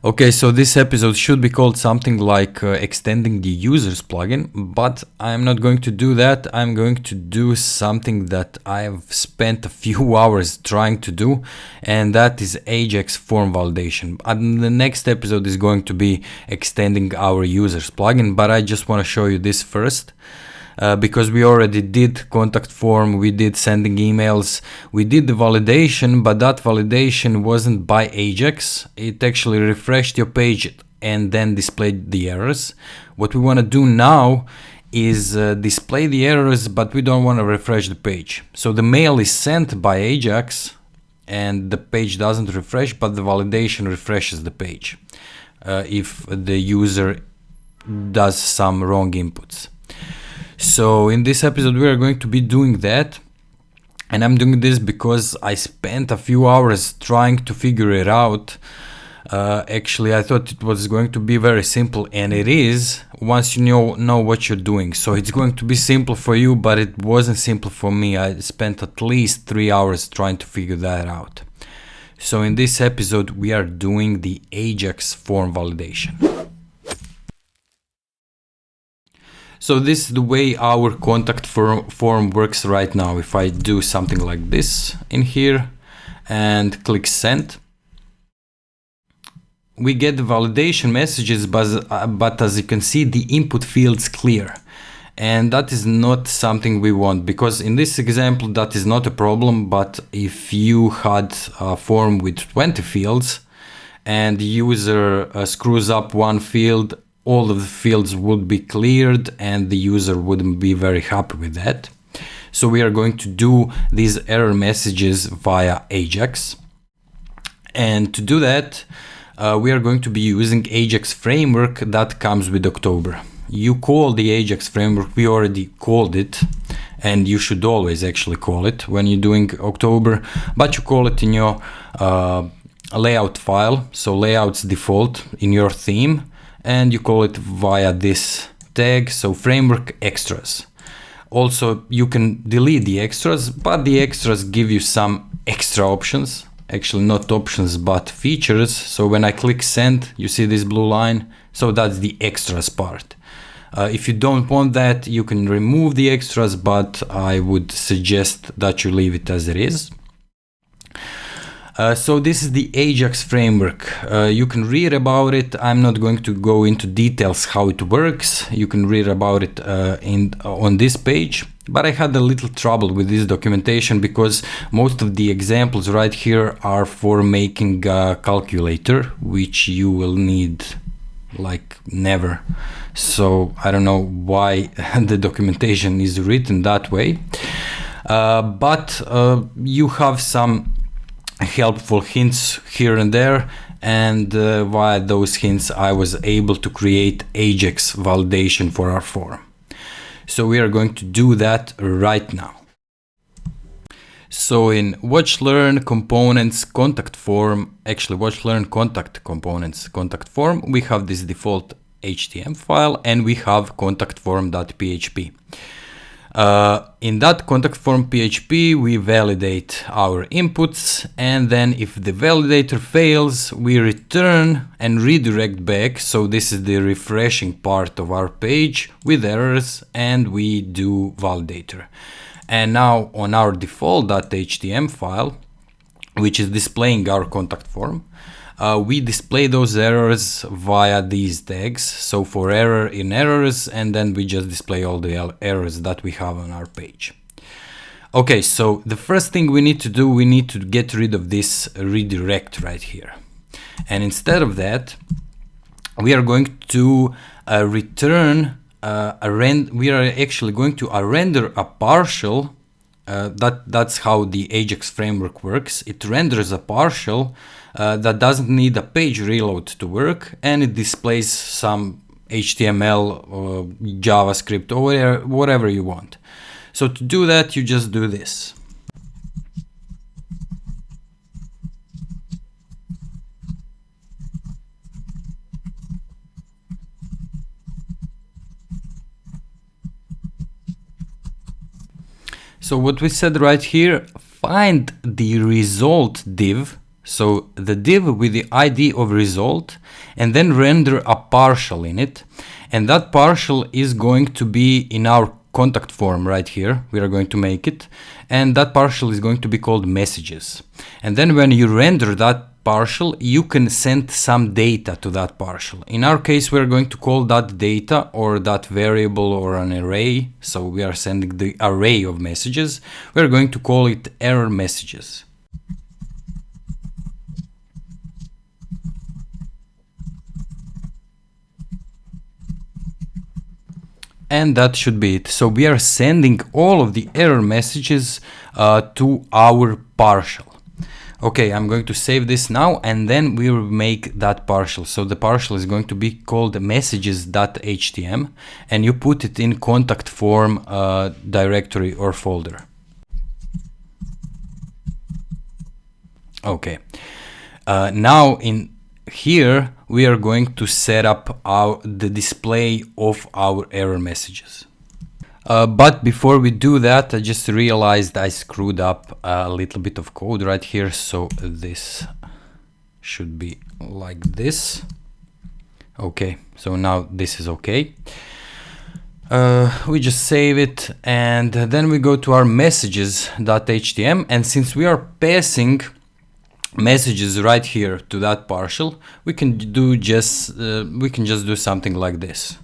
Okay, so this episode should be called something like extending the users plugin, but I'm not going to do that. I'm going to do something that I've spent a few hours trying to do, and that is Ajax form validation. And the next episode is going to be extending our users plugin, but I just want to show you this first. Because we already did contact form, we did sending emails, we did the validation, but that validation wasn't by Ajax. It actually refreshed your page and then displayed the errors. What we want to do now is display the errors, but we don't want to refresh the page. So the mail is sent by Ajax and the page doesn't refresh, but the validation refreshes the page if the user does some wrong inputs. So in this episode we are going to be doing that, and I'm doing this because I spent a few hours trying to figure it out. Actually, I thought it was going to be very simple, and it is once you know what you're doing. So it's going to be simple for you, but it wasn't simple for me. I spent at least 3 hours trying to figure that out. So in this episode we are doing the Ajax form validation. So this is the way our contact form works right now. If I do something like this in here and click send, we get the validation messages, but as you can see, the input field's clear. And that is not something we want, because in this example that is not a problem. But if you had a form with 20 fields and the user screws up one field, all of the fields would be cleared and the user wouldn't be very happy with that. So we are going to do these error messages via Ajax. And to do that, we are going to be using Ajax Framework that comes with October. You call the Ajax Framework, we already called it, and you should always actually call it when you're doing October, but you call it in your layout file, so layouts default in your theme, and you call it via this tag, so framework extras. Also, you can delete the extras, but the extras give you some extra options. Actually, not options, but features. So when I click send, you see this blue line. So that's the extras part. If you don't want that, you can remove the extras, but I would suggest that you leave it as it is. So this is the Ajax framework. You can read about it. I'm not going to go into details how it works. You can read about it on this page. But I had a little trouble with this documentation because most of the examples right here are for making a calculator, which you will need like never. So I don't know why the documentation is written that way. But you have some helpful hints here and there, and via those hints I was able to create Ajax validation for our form. So we are going to do that right now. So in watch learn components contact form, actually watch learn contact components contact form, we have this default HTML file and we have contact form.php. In that contact form PHP, we validate our inputs, and then if the validator fails, we return and redirect back. So this is the refreshing part of our page with errors, and we do validator. And now on our default.html file, which is displaying our contact form, we display those errors via these tags. So for error in errors, and then we just display all the errors that we have on our page. Okay, so the first thing we need to do, we need to get rid of this redirect right here. And instead of that, we are going to return we are actually going to render a partial. That's how the Ajax framework works. It renders a partial that doesn't need a page reload to work, and it displays some HTML or JavaScript or whatever you want. So to do that, you just do this. So what we said right here, find the result div. So the div with the ID of result, and then render a partial in it. And that partial is going to be in our contact form right here. We are going to make it. And that partial is going to be called messages. And then when you render that partial, you can send some data to that partial. In our case, we're going to call that data or that variable or an array. So we are sending the array of messages. We're going to call it error messages. And that should be it. So we are sending all of the error messages to our partial. Okay, I'm going to save this now, and then we will make that partial. So the partial is going to be called messages.htm, and you put it in contact form directory or folder. Okay, now in here we are going to set up the display of our error messages. But before we do that, I just realized I screwed up a little bit of code right here. So this should be like this. Okay, so now this is okay. We just save it, and then we go to our messages.htm, and since we are passing messages right here to that partial, we can just do something like this.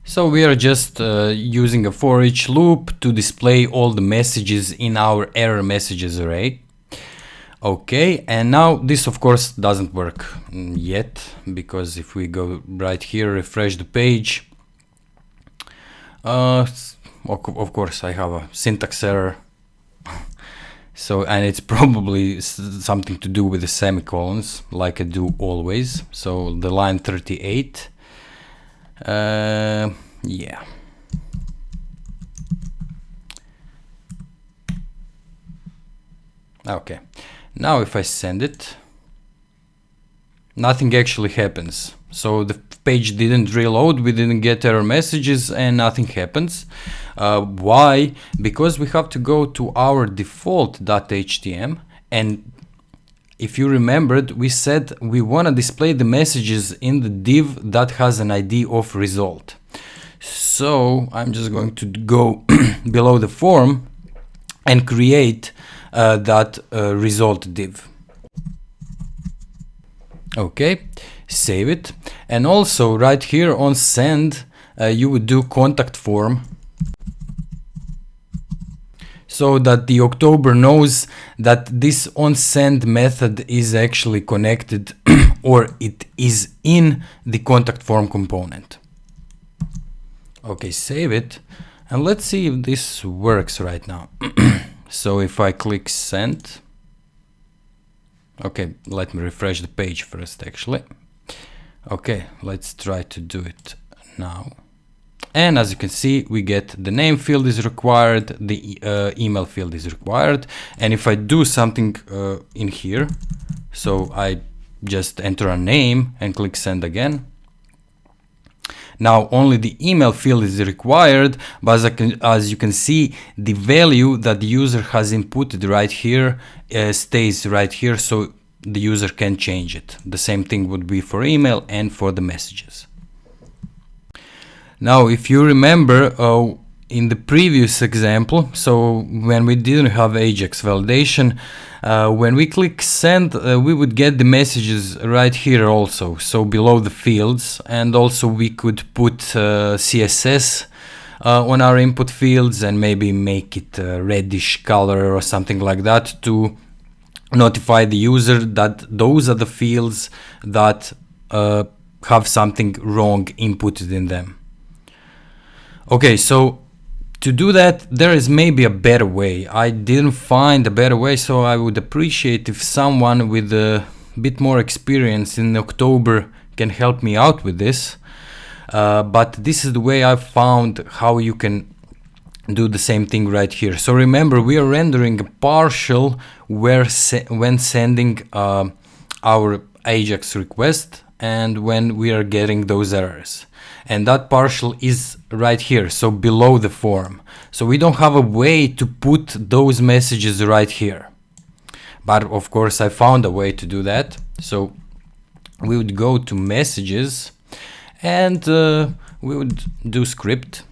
So we are just using a for each loop to display all the messages in our error messages array. Okay, and now this of course doesn't work yet, because if we go right here, refresh the page, of course I have a syntax error. So, and it's probably something to do with the semicolons, like I do always. So the line 38, yeah. Okay, now if I send it, nothing actually happens. So the page didn't reload, we didn't get error messages, and nothing happens. Why? Because we have to go to our default.htm, and if you remembered, we said we want to display the messages in the div that has an ID of result. So I'm just going to go below the form and create that result div. Okay, save it. And also right here on send, you would do contact form, so that the October knows that this onSend method is actually connected or it is in the contact form component. Okay, save it, and let's see if this works right now. So if I click send, okay, let me refresh the page first actually. Okay, let's try to do it now. And as you can see, we get the name field is required, the email field is required. And if I do something in here, so I just enter a name and click send again. Now only the email field is required, but as you can see, the value that the user has inputted right here stays right here, so the user can change it. The same thing would be for email and for the messages. Now, if you remember in the previous example, so when we didn't have Ajax validation, when we click send, we would get the messages right here also, so below the fields, and also we could put CSS on our input fields and maybe make it a reddish color or something like that to notify the user that those are the fields that have something wrong inputted in them. Okay, so to do that, there is maybe a better way. I didn't find a better way, so I would appreciate if someone with a bit more experience in October can help me out with this. But this is the way I found how you can do the same thing right here. So remember, we are rendering a partial when sending our Ajax request and when we are getting those errors. and that partial is right here, so below the form. So we don't have a way to put those messages right here, but of course I found a way to do that. So we would go to messages, and we would do script,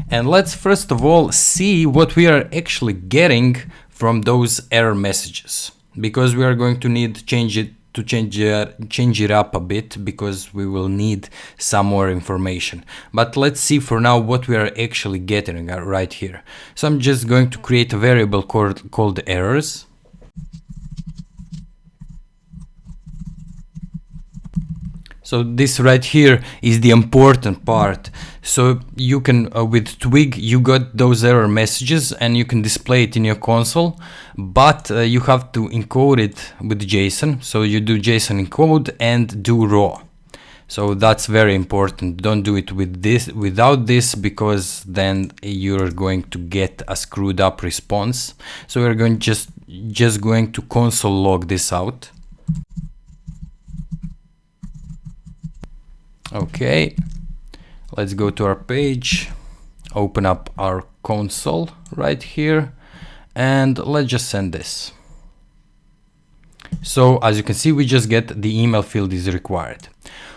and let's first of all see what we are actually getting from those error messages, because we are going to need to change it up a bit, because we will need some more information. But let's see for now what we are actually getting right here. So I'm just going to create a variable called errors. So this right here is the important part. So you can, with Twig, you got those error messages and you can display it in your console, but you have to encode it with JSON. So you do JSON encode and do raw. So that's very important. Don't do it without this, because then you're going to get a screwed up response. So we're going just going to console log this out. Okay, let's go to our page, open up our console right here, and let's just send this. So as you can see, we just get the email field is required.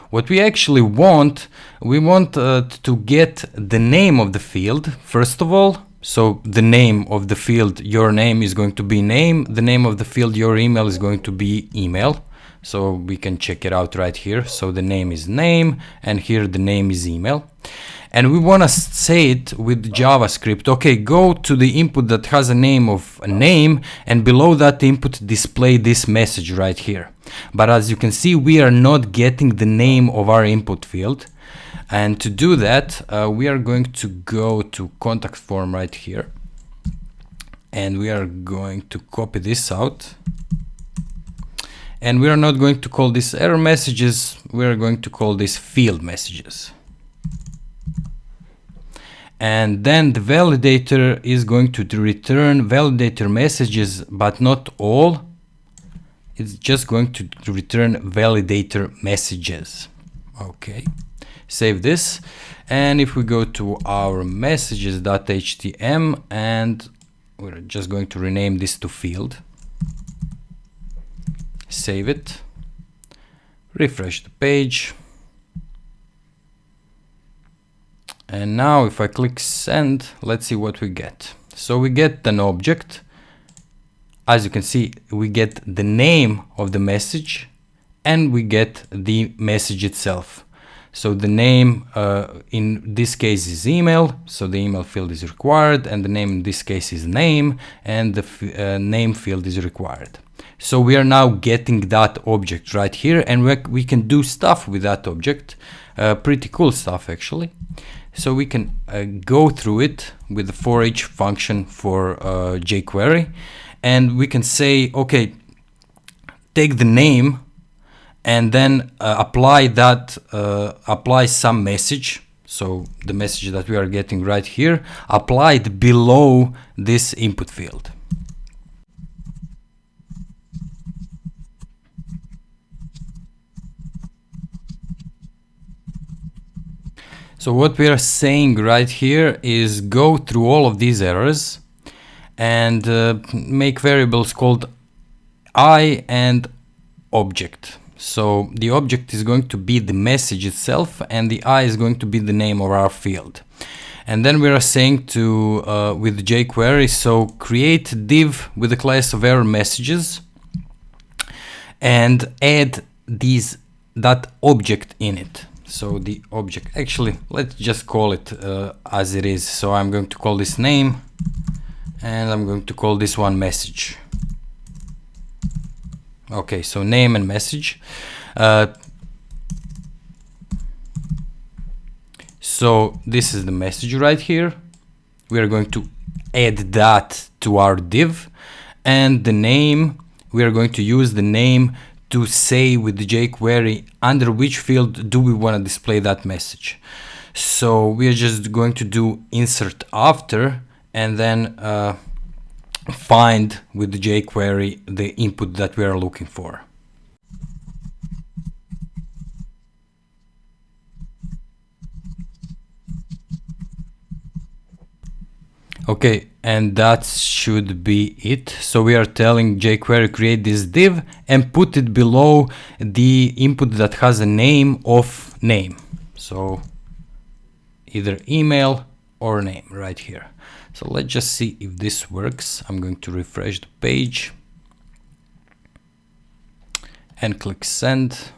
What we actually want, we want to get the name of the field first of all. So the name of the field, your name, is going to be name. The name of the field, your email, is going to be email. So we can check it out right here. So the name is name, and here the name is email. And we want to say it with JavaScript. Okay, go to the input that has a name of a name, and below that input display this message right here. But as you can see, we are not getting the name of our input field. And to do that, we are going to go to contact form right here. And we are going to copy this out. And we are not going to call this error messages, we are going to call this field messages. And then the validator is going to return validator messages, but not all. It's just going to return validator messages. Okay, save this. And if we go to our messages.htm, and we're just going to rename this to field. Save it, refresh the page, and now if I click send, let's see what we get. So we get an object. As you can see, we get the name of the message and we get the message itself. So the name in this case is email, so the email field is required, and the name in this case is name, and the name field is required. So we are now getting that object right here, and we can do stuff with that object, pretty cool stuff actually. So we can go through it with the for each function for jQuery, and we can say, okay, take the name and then apply some message. So the message that we are getting right here, applied below this input field. So what we are saying right here is go through all of these errors and make variables called I and object. So the object is going to be the message itself, and the I is going to be the name of our field. And then we are saying to with jQuery, so create div with the class of error messages and add that object in it. So the object, actually, let's just call it as it is. So I'm going to call this name, and I'm going to call this one message. Okay, so name and message. So this is the message right here. We are going to add that to our div, and the name, we are going to use the name to say with the jQuery under which field do we want to display that message. So we are just going to do insert after, and then find with the jQuery the input that we are looking for. Okay, and that should be it. So we are telling jQuery create this div and put it below the input that has a name of name. So either email or name right here. So let's just see if this works. I'm going to refresh the page and click send.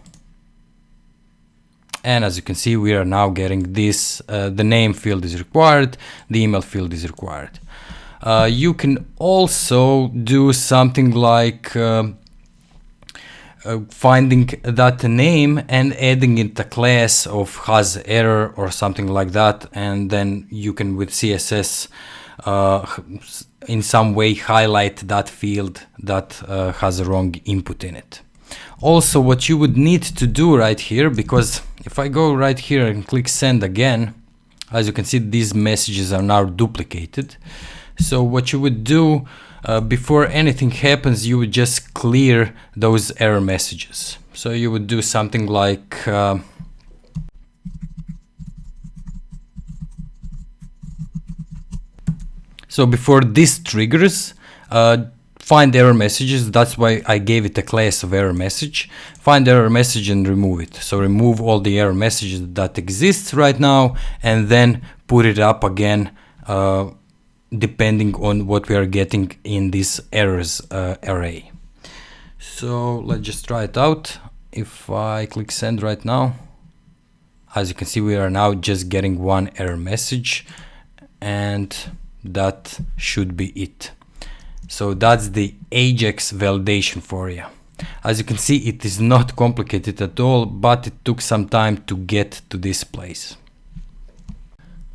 And as you can see, we are now getting this, the name field is required, the email field is required. You can also do something like finding that name and adding it a class of has error or something like that, and then you can with CSS in some way highlight that field that has a wrong input in it. Also, what you would need to do right here, because if I go right here and click send again, as you can see, these messages are now duplicated. So what you would do before anything happens, you would just clear those error messages. So you would do something like so before this triggers, find error messages. That's why I gave it a class of error message. Find error message and remove it. So remove all the error messages that exists right now, and then put it up again depending on what we are getting in this errors array. So let's just try it out. If I click send right now, as you can see, we are now just getting one error message, and that should be it. So that's the Ajax validation for you. As you can see, it is not complicated at all, but it took some time to get to this place.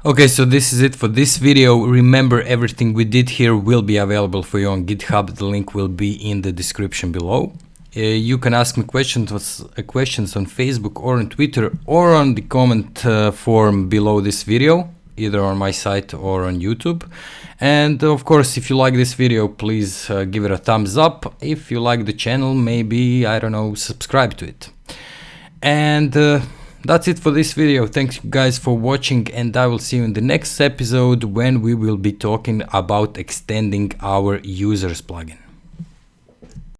Okay, so this is it for this video. Remember, everything we did here will be available for you on GitHub. The link will be in the description below. You can ask me questions on Facebook or on Twitter or on the comment form below this video, either on my site or on YouTube. And of course, if you like this video, please give it a thumbs up. If you like the channel, maybe, I don't know, subscribe to it. And that's it for this video. Thanks you guys for watching, and I will see you in the next episode when we will be talking about extending our users plugin.